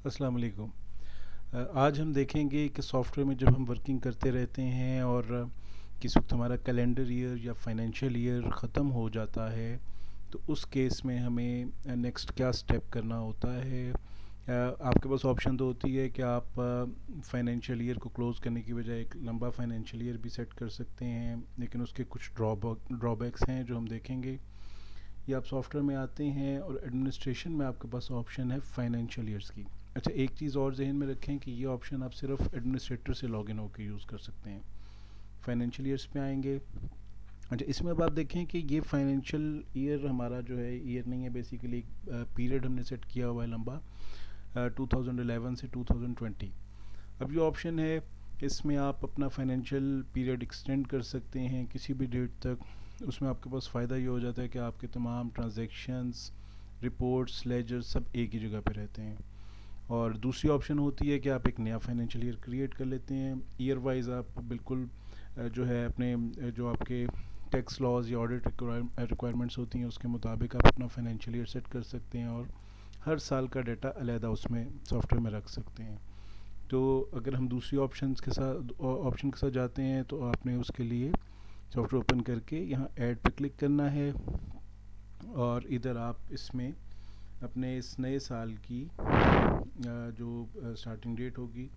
अस्सलाम वालेकुम। आज हम देखेंगे कि सॉफ्टवेयर में जब हम वर्किंग करते रहते हैं और किस वक्त हमारा कैलेंडर ईयर या फाइनेंशियल ईयर ख़त्म हो जाता है, तो उस केस में हमें नेक्स्ट क्या स्टेप करना होता है। आपके पास ऑप्शन तो होती है कि आप फाइनेंशियल ईयर को क्लोज़ करने की बजाय एक लंबा फाइनेंशियल ईयर भी सेट कर सकते हैं, लेकिन उसके कुछ ड्रॉबैक्स हैं जो हम देखेंगे। या आप सॉफ्टवेयर में आते हैं और एडमिनिस्ट्रेशन में आपके पास ऑप्शन है फाइनेंशियल ईयर्स की। अच्छा, एक चीज़ और जहन में रखें कि ये ऑप्शन आप सिर्फ एडमिनिस्ट्रेटर से लॉगिन होकर यूज़ कर सकते हैं। फाइनेंशियल ईयर्स पे आएंगे। अच्छा, इसमें अब आप देखें कि ये फाइनेंशियल ईयर हमारा जो है ईयर नहीं है, बेसिकली एक पीरियड हमने सेट किया हुआ है लंबा, 2011 से 2020। अब ये ऑप्शन है, इसमें आप अपना फाइनेंशियल पीरियड एक्सटेंड कर सकते हैं किसी भी डेट तक। उसमें आपके पास फ़ायदा ये हो जाता है कि आपके तमाम ट्रांजैक्शंस, रिपोर्ट्स, लेजर सब एक ही जगह पे रहते हैं। और दूसरी ऑप्शन होती है कि आप एक नया फाइनेंशियल ईयर क्रिएट कर लेते हैं। ईयर वाइज आप बिल्कुल जो है अपने जो आपके टैक्स लॉज या ऑडिट रिक्वायरमेंट्स होती हैं उसके मुताबिक आप अपना फाइनेंशियल ईयर सेट कर सकते हैं और हर साल का डाटा अलहदा उसमें सॉफ्टवेयर में रख सकते हैं। तो अगर हम दूसरी ऑप्शन के साथ जाते हैं तो आपने उसके लिए सॉफ्टवेयर ओपन करके यहाँ ऐड पे क्लिक करना है और इधर आप इसमें अपने इस नए साल की जो स्टार्टिंग डेट होगी,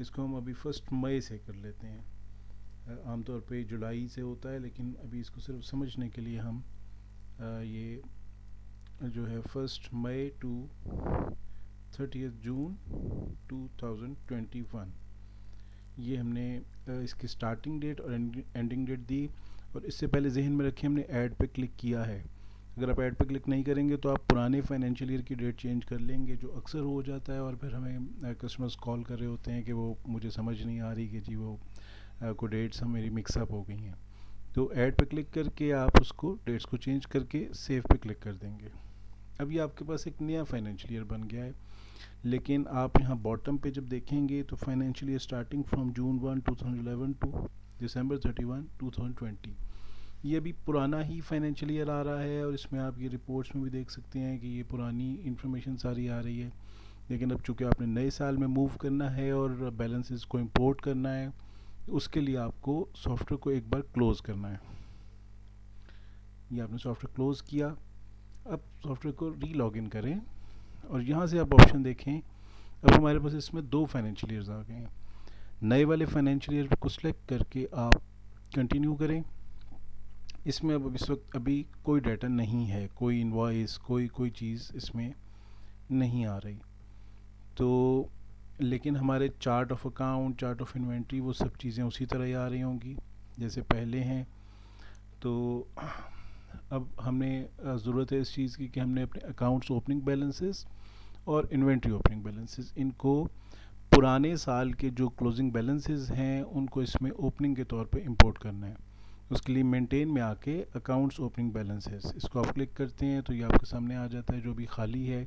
इसको हम अभी 1 मई से कर लेते हैं। आमतौर पे जुलाई से होता है, लेकिन अभी इसको सिर्फ समझने के लिए हम ये जो है 1 मई टू 30 जून 2021, ये हमने इसकी स्टार्टिंग डेट और एंडिंग डेट दी। और इससे पहले जहन में रखें हमने ऐड पे क्लिक किया है। अगर आप ऐड पे क्लिक नहीं करेंगे तो आप पुराने फाइनेंशियल ईयर की डेट चेंज कर लेंगे, जो अक्सर हो जाता है, और फिर हमें कस्टमर्स कॉल कर रहे होते हैं कि वो मुझे समझ नहीं आ रही कि जी वो को डेट्स मेरी मिक्सअप हो गई हैं। तो ऐड पे क्लिक करके आप उसको डेट्स को चेंज करके सेव पे क्लिक कर देंगे। अब ये आपके पास एक नया फाइनेंशियल ईयर बन गया है। लेकिन आप यहाँ बॉटम पे जब देखेंगे तो financial year starting from June 1 2011 to December 31 2020, ये अभी पुराना ही फाइनेंशियल ईयर आ रहा है। और इसमें आप ये रिपोर्ट्स में भी देख सकते हैं कि ये पुरानी इन्फॉर्मेशन सारी आ रही है। लेकिन अब चूँकि आपने नए साल में मूव करना है और बैलेंसेस को इंपोर्ट करना है, उसके लिए आपको सॉफ्टवेयर को एक बार क्लोज़ करना है। ये आपने सॉफ्टवेयर क्लोज़ किया। अब सॉफ्टवेयर को री लॉगिन करें और यहाँ से आप ऑप्शन देखें। अब हमारे पास इसमें 2 फाइनेंशियल ईयर्स आ गए हैं। नए वाले फाइनेंशियल ईयर को सिलेक्ट करके आप कंटिन्यू करें। इसमें अब इस वक्त अभी कोई डाटा नहीं है, कोई इनवॉइस, कोई कोई चीज़ इसमें नहीं आ रही। तो लेकिन हमारे chart of account, chart of inventory, वो सब चीज़ें उसी तरह ही आ रही होंगी जैसे पहले हैं। तो अब हमें ज़रूरत है इस चीज़ की कि हमने अपने अकाउंट्स ओपनिंग बैलेंसेस और इन्वेंट्री ओपनिंग बैलेंसेस, इनको पुराने साल के जो क्लोजिंग बैलेंसेस हैं उनको इसमें ओपनिंग के तौर पे इंपोर्ट करना है। उसके लिए मेंटेन में आके अकाउंट्स ओपनिंग बैलेंसेस, इसको आप क्लिक करते हैं तो ये आपके सामने आ जाता है जो भी खाली है।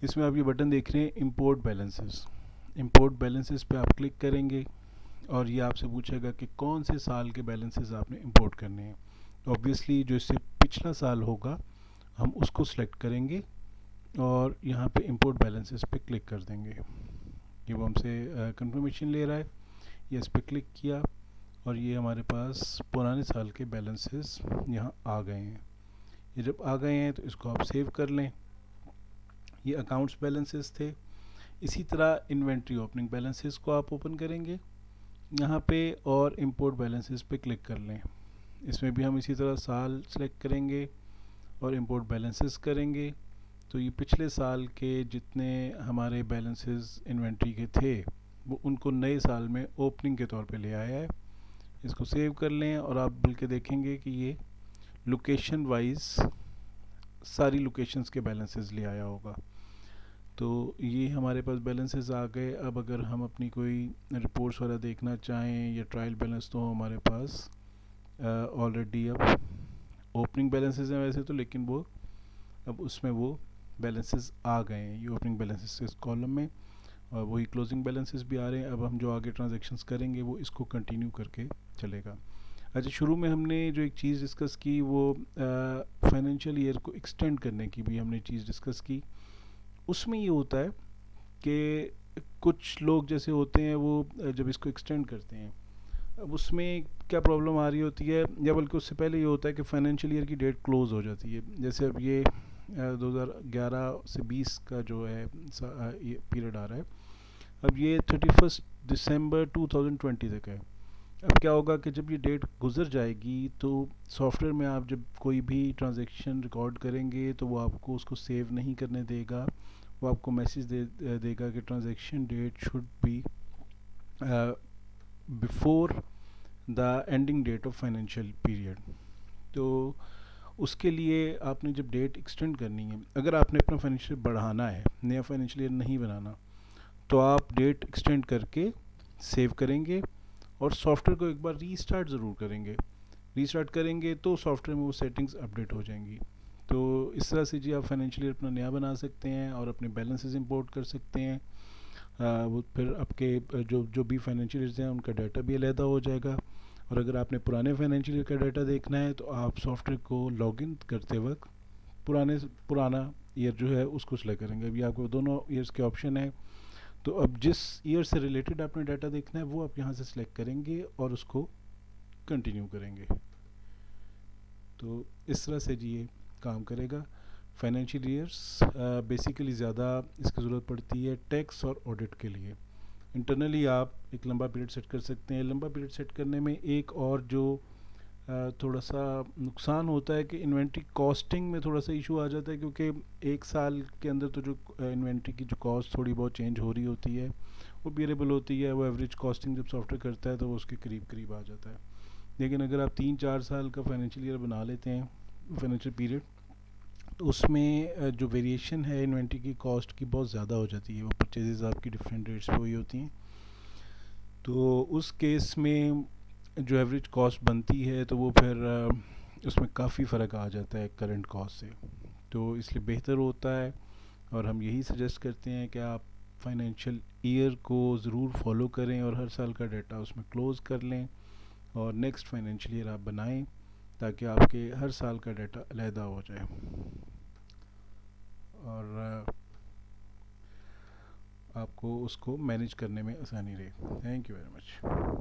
इसमें आप ये बटन देख रहे हैं इंपोर्ट बैलेंसेस। इंपोर्ट बैलेंसेस पे आप क्लिक करेंगे और ये आपसे पूछेगा कि कौन से साल के बैलेंसेस आपने इंपोर्ट करने हैं। तो ऑब्वियसली जो इससे पिछला साल होगा हम उसको सिलेक्ट करेंगे और यहाँ पे इंपोर्ट बैलेंसेस पे क्लिक कर देंगे। ये वो हमसे कंफर्मेशन ले रहा है। ये इस पर क्लिक किया और ये हमारे पास पुराने साल के बैलेंसेस यहाँ आ गए हैं। ये जब आ गए हैं तो इसको आप सेव कर लें। ये अकाउंट्स बैलेंसेस थे। इसी तरह इन्वेंट्री ओपनिंग बैलेंसेस को आप ओपन करेंगे यहाँ पे और इंपोर्ट बैलेंसेस पे क्लिक कर लें। इसमें भी हम इसी तरह साल सेलेक्ट करेंगे और इंपोर्ट बैलेंसेस करेंगे। तो ये पिछले साल के जितने हमारे बैलेंसेस इन्वेंट्री के थे वो उनको नए साल में ओपनिंग के तौर पे ले आया है। इसको सेव कर लें और आप बल्कि देखेंगे कि ये लोकेशन वाइज सारी लोकेशंस के बैलेंसेस ले आया होगा। तो ये हमारे पास बैलेंसेस आ गए। अब अगर हम अपनी कोई रिपोर्ट्स वगैरह देखना चाहें या ट्रायल बैलेंस, तो हमारे पास ऑलरेडी अब ओपनिंग बैलेंसेस हैं वैसे तो, लेकिन वो अब उसमें वो बैलेंसेस आ गए हैं ये ओपनिंग बैलेंसेस इस कॉलम में, और वही क्लोजिंग बैलेंसेस भी आ रहे हैं। अब हम जो आगे ट्रांजैक्शंस करेंगे वो इसको कंटिन्यू करके चलेगा। अच्छा, शुरू में हमने जो एक चीज़ डिस्कस की वो फाइनेंशियल ईयर को एक्सटेंड करने की भी हमने चीज़ डिस्कस की। उसमें ये होता है कि कुछ लोग जैसे होते हैं वो जब इसको एक्सटेंड करते हैं, अब उसमें क्या प्रॉब्लम आ रही होती है, या बल्कि उससे पहले ये होता है कि फाइनेंशियल ईयर की डेट क्लोज़ हो जाती है। जैसे अब ये 2011 से 20 का जो है ये पीरियड आ रहा है, अब ये 31 दिसंबर 2020 तक है। अब क्या होगा कि जब ये डेट गुजर जाएगी तो सॉफ्टवेयर में आप जब कोई भी ट्रांजैक्शन रिकॉर्ड करेंगे तो वो आपको उसको सेव नहीं करने देगा। वो आपको मैसेज देगा कि transaction date should be before the ending date of financial period. तो उसके लिए आपने जब डेट एक्सटेंड करनी है, अगर आपने अपना फाइनेंशियल बढ़ाना है, नया फाइनेंशियल ईयर नहीं बनाना, तो आप डेट एक्सटेंड करके सेव करेंगे और सॉफ्टवेयर को एक बार रीस्टार्ट ज़रूर करेंगे। रीस्टार्ट करेंगे तो सॉफ्टवेयर में वो सेटिंग्स अपडेट हो जाएंगी। तो इस तरह से जी आप फाइनेंशियल ईयर अपना नया बना सकते हैं और अपने बैलेंसेस इंपोर्ट कर सकते हैं। वो फिर आपके जो भी फाइनेंशियल ईयर्स हैं उनका डाटा भी अलहदा हो जाएगा। और अगर आपने पुराने फाइनेंशियल ईयर का डाटा देखना है तो आप सॉफ्टवेयर को लॉगिन करते वक्त पुराना ईयर जो है उसको सिलेक्ट करेंगे। अभी आपको दोनों ईयर्स के ऑप्शन है, तो अब जिस ईयर से रिलेटेड आपने डाटा देखना है वो आप यहाँ से सिलेक्ट करेंगे और उसको कंटिन्यू करेंगे। तो इस तरह से जी ये काम करेगा। फाइनेंशियल ईयर्स बेसिकली ज़्यादा इसकी ज़रूरत पड़ती है टैक्स और ऑडिट के लिए। इंटरनली आप एक लंबा पीरियड सेट कर सकते हैं। लंबा पीरियड सेट करने में एक और जो थोड़ा सा नुकसान होता है कि इन्वेंट्री कॉस्टिंग में थोड़ा सा इशू आ जाता है, क्योंकि एक साल के अंदर तो जो इन्वेंट्री की जो कॉस्ट थोड़ी बहुत चेंज हो रही होती है वो बियरेबल होती है। वो एवरेज कॉस्टिंग जब सॉफ्टवेयर करता है तो वो उसके करीब करीब आ जाता है। लेकिन अगर आप 3-4 साल का फाइनेंशियल ईयर बना लेते हैं, फाइनेंशियल पीरियड, तो उसमें जो वेरिएशन है इन्वेंट्री की कॉस्ट की बहुत ज़्यादा हो जाती है। वो परचेजेस आपकी डिफरेंट रेट्स पे हुई होती हैं, तो उस केस में जो एवरेज कॉस्ट बनती है तो वो फिर उसमें काफ़ी फ़र्क आ जाता है करंट कॉस्ट से। तो इसलिए बेहतर होता है और हम यही सजेस्ट करते हैं कि आप फाइनेंशियल ईयर को ज़रूर फॉलो करें और हर साल का डाटा उसमें क्लोज़ कर लें और नेक्स्ट फाइनेंशियल ईयर आप बनाएं, ताकि आपके हर साल का डाटा अलहदा हो जाए और आपको उसको मैनेज करने में आसानी रहे। Thank you very much.